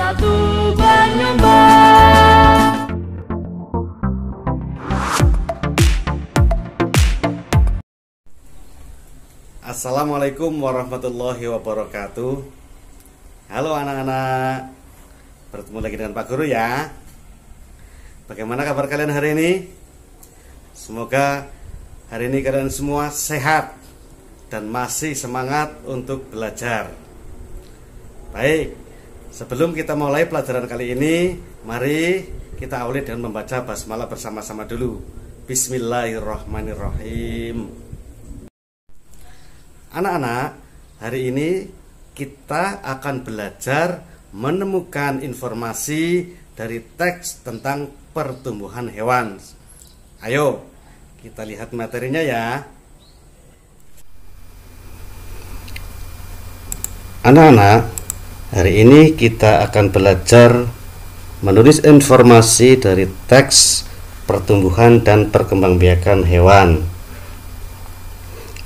Satu Banyumba. Assalamualaikum warahmatullahi wabarakatuh. Halo anak-anak, bertemu lagi dengan Pak Guru ya. Bagaimana kabar kalian hari ini? Semoga hari ini kalian semua sehat dan masih semangat untuk belajar. Baik, sebelum kita mulai pelajaran kali ini, mari kita awali dengan membaca basmalah bersama-sama dulu. Bismillahirrahmanirrahim. Anak-anak, hari ini kita akan belajar menemukan informasi dari teks tentang pertumbuhan hewan. Ayo, kita lihat materinya ya. Anak-anak, hari ini kita akan belajar menulis informasi dari teks pertumbuhan dan perkembangbiakan hewan.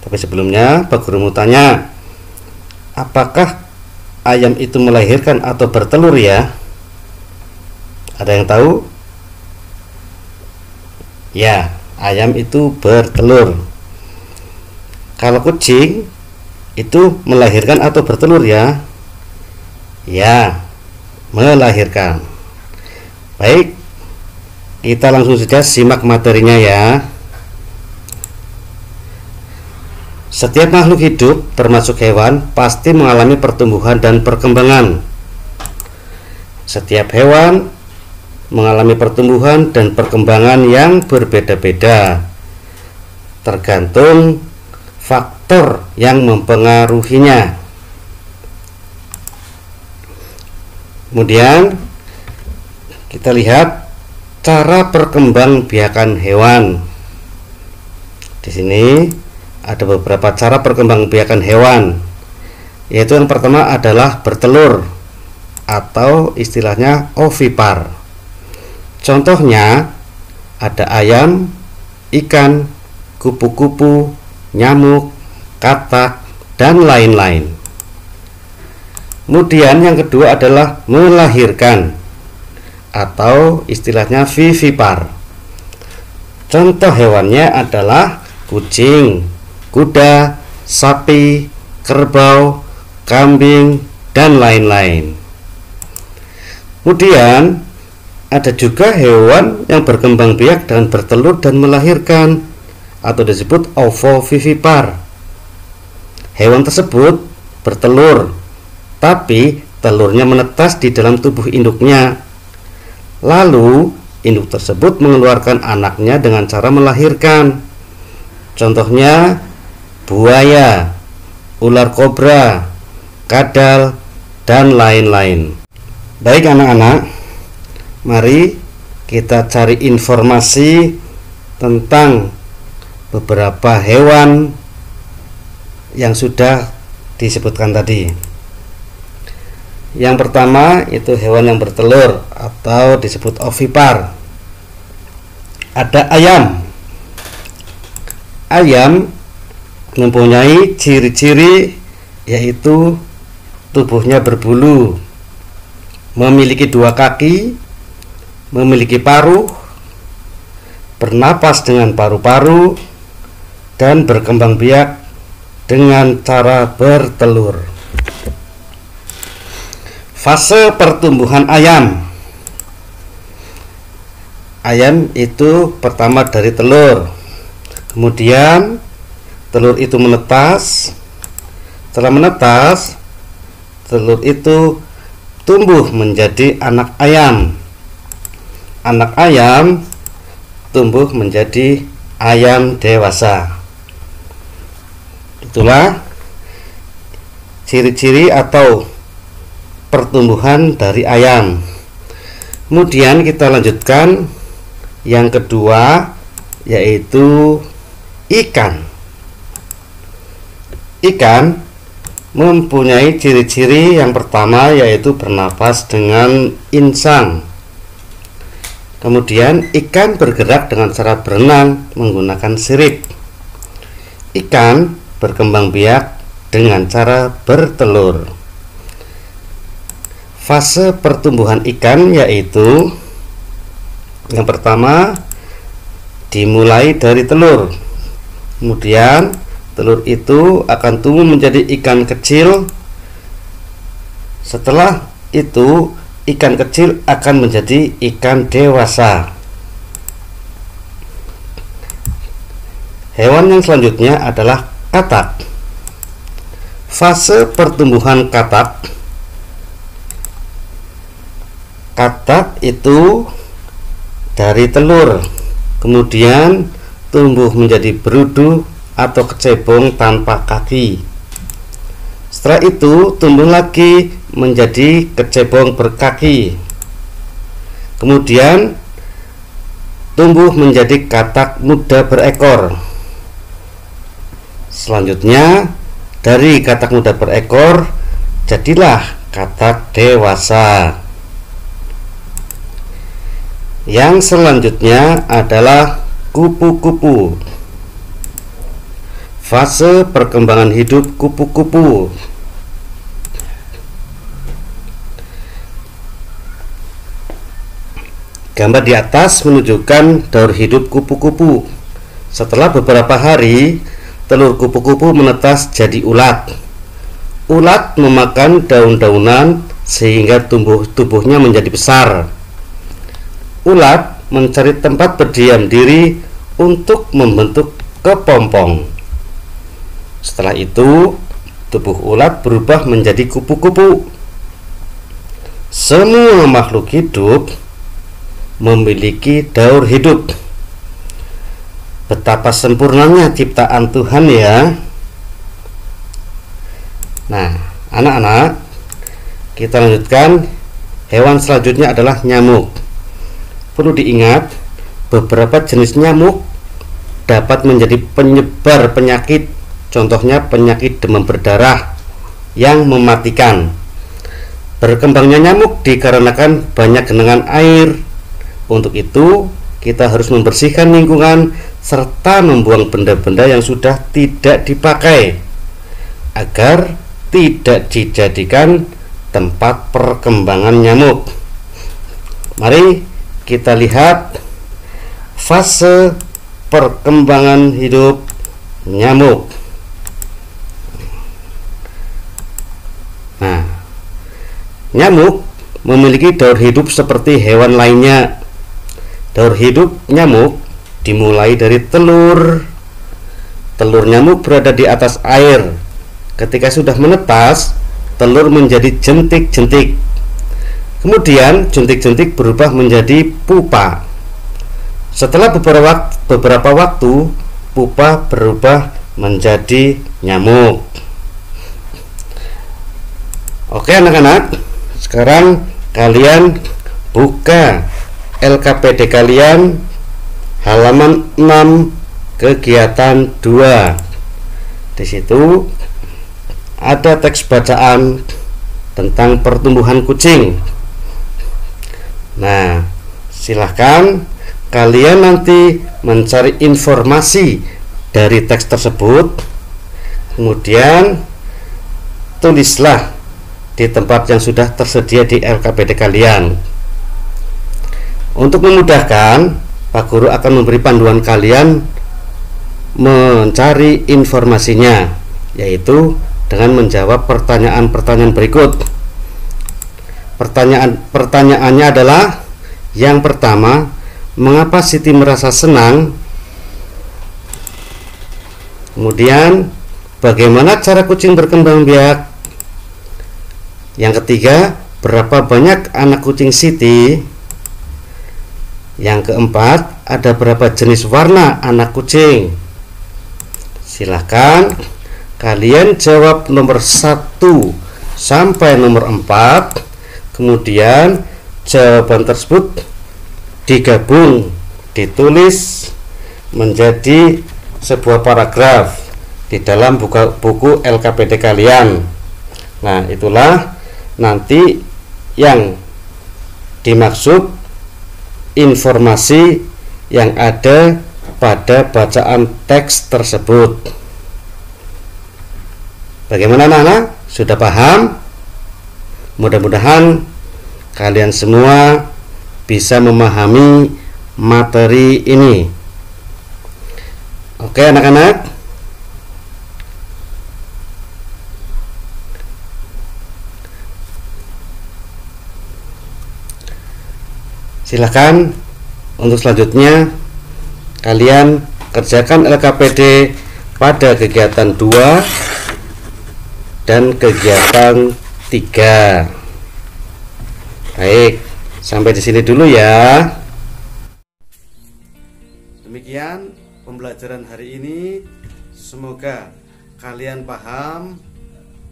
Tapi sebelumnya, Pak Guru mau tanya, apakah ayam itu melahirkan atau bertelur ya? Ada yang tahu? Ya, ayam itu bertelur. Kalau kucing itu melahirkan atau bertelur ya? Ya, melahirkan. Baik, kita langsung saja simak materinya ya. Setiap makhluk hidup, termasuk hewan, pasti mengalami pertumbuhan dan perkembangan. Setiap hewan mengalami pertumbuhan dan perkembangan yang berbeda-beda, tergantung faktor yang mempengaruhinya. Kemudian kita lihat cara perkembangbiakan hewan. Di sini ada beberapa cara perkembangbiakan hewan, yaitu yang pertama adalah bertelur atau istilahnya ovipar. Contohnya ada ayam, ikan, kupu-kupu, nyamuk, katak, dan lain-lain. Kemudian yang kedua adalah melahirkan atau istilahnya vivipar. Contoh hewannya adalah kucing, kuda, sapi, kerbau, kambing, dan lain-lain. Kemudian ada juga hewan yang berkembang biak dan bertelur dan melahirkan atau disebut ovovivipar. Hewan tersebut bertelur, tapi telurnya menetas di dalam tubuh induknya. Lalu induk tersebut mengeluarkan anaknya dengan cara melahirkan. Contohnya buaya, ular kobra, kadal, dan lain-lain. Baik anak-anak, mari kita cari informasi tentang beberapa hewan yang sudah disebutkan tadi. Yang pertama itu hewan yang bertelur atau disebut ovipar. Ada ayam. Ayam mempunyai ciri-ciri yaitu tubuhnya berbulu, memiliki dua kaki, memiliki paruh, bernapas dengan paru-paru, dan berkembang biak dengan cara bertelur. Fase pertumbuhan ayam. Ayam itu pertama dari telur, kemudian telur itu menetas. Setelah menetas, telur itu tumbuh menjadi anak ayam. Anak ayam tumbuh menjadi ayam dewasa. Itulah ciri-ciri atau pertumbuhan dari ayam. Kemudian kita lanjutkan yang kedua, yaitu ikan. Ikan mempunyai ciri-ciri yang pertama yaitu bernapas dengan insang. Kemudian ikan bergerak dengan cara berenang menggunakan sirip. Ikan berkembang biak dengan cara bertelur. fase pertumbuhan ikan, yaitu yang pertama dimulai dari telur. Kemudian telur itu akan tumbuh menjadi ikan kecil. Setelah itu ikan kecil akan menjadi ikan dewasa. Hewan yang selanjutnya adalah katak. Fase pertumbuhan katak. Katak itu dari telur, kemudian tumbuh menjadi berudu atau kecebong tanpa kaki. Setelah itu tumbuh lagi menjadi kecebong berkaki. Kemudian tumbuh menjadi katak muda berekor. Selanjutnya dari katak muda berekor jadilah katak dewasa. Yang selanjutnya adalah kupu-kupu. Fase perkembangan hidup kupu-kupu. Gambar di atas menunjukkan daur hidup kupu-kupu. Setelah beberapa hari, telur kupu-kupu menetas jadi ulat. Ulat memakan daun-daunan sehingga tubuhnya menjadi besar. Ulat mencari tempat berdiam diri untuk membentuk kepompong. Setelah itu, tubuh ulat berubah menjadi kupu-kupu. Semua makhluk hidup memiliki daur hidup. Betapa sempurnanya ciptaan Tuhan ya. Nah, anak-anak, kita lanjutkan. Hewan selanjutnya adalah nyamuk. Perlu diingat, beberapa jenis nyamuk dapat menjadi penyebar penyakit. Contohnya penyakit demam berdarah yang mematikan. Berkembangnya nyamuk dikarenakan banyak genangan air. Untuk itu, kita harus membersihkan lingkungan serta membuang benda-benda yang sudah tidak dipakai agar tidak dijadikan tempat perkembangan nyamuk. Mari kita lihat fase perkembangan hidup nyamuk. Nah, nyamuk memiliki daur hidup seperti hewan lainnya. Daur hidup nyamuk dimulai dari telur. Telur nyamuk berada di atas air. Ketika sudah menetas, telur menjadi jentik-jentik. Kemudian jentik-jentik berubah menjadi pupa. Setelah beberapa waktu, pupa berubah menjadi nyamuk. Oke anak-anak, sekarang kalian buka LKPD kalian halaman 6 kegiatan 2. Di situ ada teks bacaan tentang pertumbuhan kucing. Nah, silahkan kalian nanti mencari informasi dari teks tersebut, kemudian tulislah di tempat yang sudah tersedia di LKPD kalian. Untuk memudahkan, Pak Guru akan memberi panduan kalian mencari informasinya, yaitu dengan menjawab pertanyaan-pertanyaan berikut. Pertanyaannya adalah, yang pertama, mengapa Siti merasa senang? Kemudian, bagaimana cara kucing berkembang biak? Yang ketiga, berapa banyak anak kucing Siti? Yang keempat, ada berapa jenis warna anak kucing? Silahkan kalian jawab nomor 1 sampai nomor 4. Kemudian jawaban tersebut digabung, ditulis menjadi sebuah paragraf di dalam buku LKPD kalian. Nah, itulah nanti yang dimaksud informasi yang ada pada bacaan teks tersebut. Bagaimana anak-anak? Sudah paham? Mudah-mudahan kalian semua bisa memahami materi ini. Oke anak-anak. Silakan untuk selanjutnya kalian kerjakan LKPD pada kegiatan 2 dan kegiatan 3. Baik, sampai di sini dulu ya. Demikian pembelajaran hari ini. Semoga kalian paham,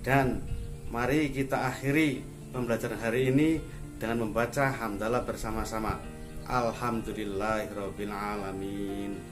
dan mari kita akhiri pembelajaran hari ini dengan membaca hamdalah bersama-sama. Alhamdulillahirabbil alamin.